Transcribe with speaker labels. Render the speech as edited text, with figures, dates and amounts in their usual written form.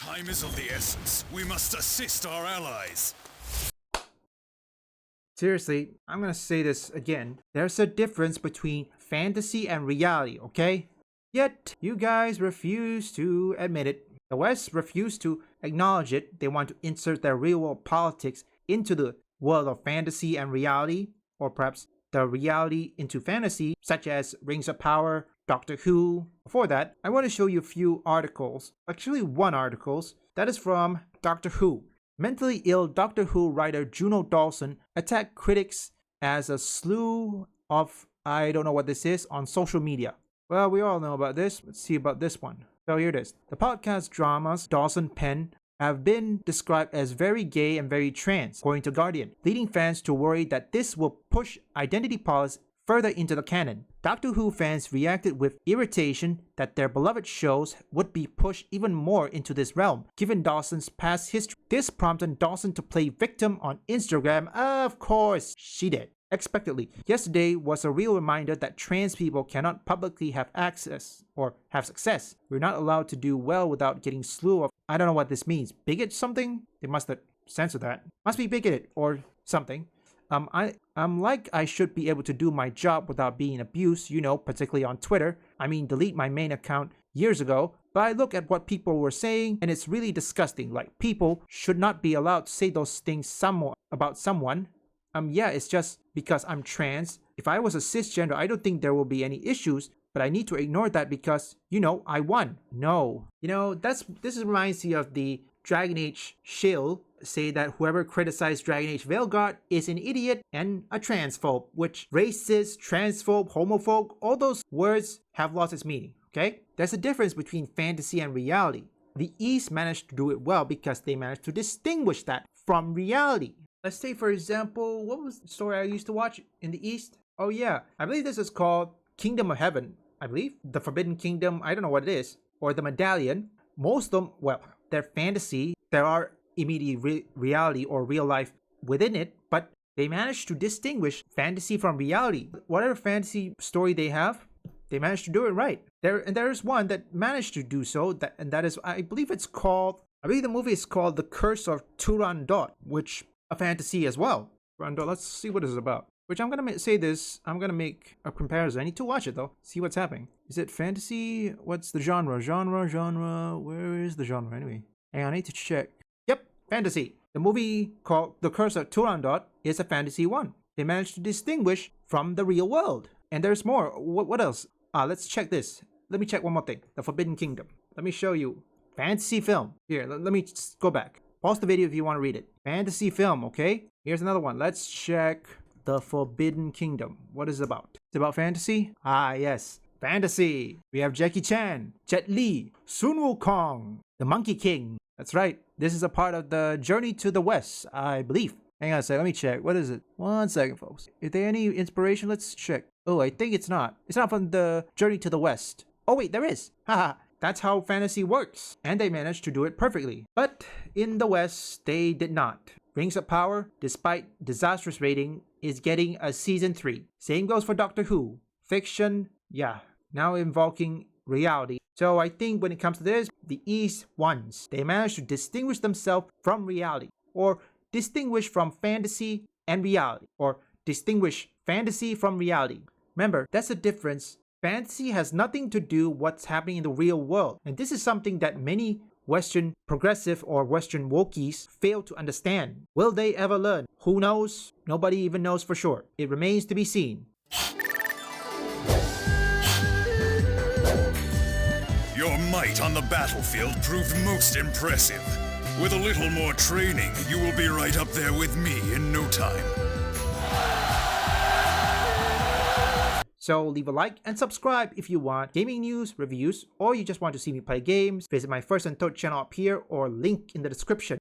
Speaker 1: Time is of the essence. We must assist our allies.
Speaker 2: Seriously, I'm gonna say this again. There's a difference between fantasy and reality, okay? Yet, you guys refuse to admit it. The West refused to acknowledge it. They want to insert their real-world politics into the world of fantasy and reality, or perhaps the reality into fantasy, such as Rings of Power, Doctor Who. Before that, I want to show you a few articles. Actually, one article that is from Doctor Who. Mentally ill Doctor Who writer Juno Dawson attacked critics as a slew of I don't know what this is on social media. Well, we all know about this. Let's see about this one. So here it is. The podcast dramas Dawson penned have been described as very gay and very trans, according to Guardian, leading fans to worry that this will push identity politics further into the canon. Doctor Who fans reacted with irritation that their beloved shows would be pushed even more into this realm, given Dawson's past history. This prompted Dawson to play victim on Instagram. Of course, she did. Expectedly, yesterday was a real reminder that trans people cannot publicly have access or have success. We're not allowed to do well without getting slew of, I don't know what this means, bigot something? They must have censored that. Must be bigoted or something. I'm like I should be able to do my job without being abused, you know, particularly on Twitter. I mean, delete my main account years ago, but I look at what people were saying and it's really disgusting. Like, people should not be allowed to say those things about someone. Yeah, it's just because I'm trans. If I was a cisgender, I don't think there will be any issues, but I need to ignore that because, you know, I won. No. You know, this reminds me of the Dragon Age shill say that whoever criticized Dragon Age Veilguard is an idiot and a transphobe, which racist, transphobe, homophobe, all those words have lost its meaning, okay? There's a difference between fantasy and reality. The East managed to do it well because they managed to distinguish that from reality. Let's say, for example, what was the story I used to watch in the East? Oh yeah, I believe this is called Kingdom of Heaven, I believe. The Forbidden Kingdom, I don't know what it is. Or The Medallion. Most of them, well, they're fantasy. There are immediate reality or real life within it, but they managed to distinguish fantasy from reality. Whatever fantasy story they have, they managed to do it right. There's one that managed to do so, and that is, I believe the movie is called The Curse of Turandot, which a fantasy as well. Turandot, let's see what it's about. Which I'm gonna I'm gonna make a comparison. I need to watch it though, see what's happening. Is it fantasy? What's the genre? Genre, where is the genre anyway? Hang on, I need to check. Yep, fantasy. The movie called The Curse of Turandot is a fantasy one. They managed to distinguish from the real world. And there's more. What else? Let's check this. Let me check one more thing. The Forbidden Kingdom. Let me show you. Fantasy film. Here, let me just go back. Pause the video if you want to read it. Fantasy film, okay? Here's another one. Let's check The Forbidden Kingdom. What is it about? It's about fantasy? Ah, yes. Fantasy. We have Jackie Chan, Jet Li, Sun Wukong, the Monkey King. That's right. This is a part of the Journey to the West, I believe. Hang on a second. Let me check. What is it? 1 second, folks. Is there any inspiration? Let's check. Oh, I think it's not. It's not from the Journey to the West. Oh, wait, there is. Haha. That's how fantasy works. And they managed to do it perfectly. But in the West, they did not. Rings of Power, despite disastrous rating, is getting a season 3. Same goes for Doctor Who. Fiction, yeah, now invoking reality. So I think when it comes to this, the East wins. They managed to distinguish themselves from reality, or distinguish from fantasy and reality, or distinguish fantasy from reality. Remember, that's the difference. Fantasy has nothing to do with what's happening in the real world. And this is something that many Western progressive or Western wokies fail to understand. Will they ever learn? Who knows? Nobody even knows for sure. It remains to be seen.
Speaker 1: Your might on the battlefield proved most impressive. With a little more training, you will be right up there with me in no time.
Speaker 2: So leave a like and subscribe if you want gaming news, reviews, or you just want to see me play games. Visit my first and third channel up here or link in the description.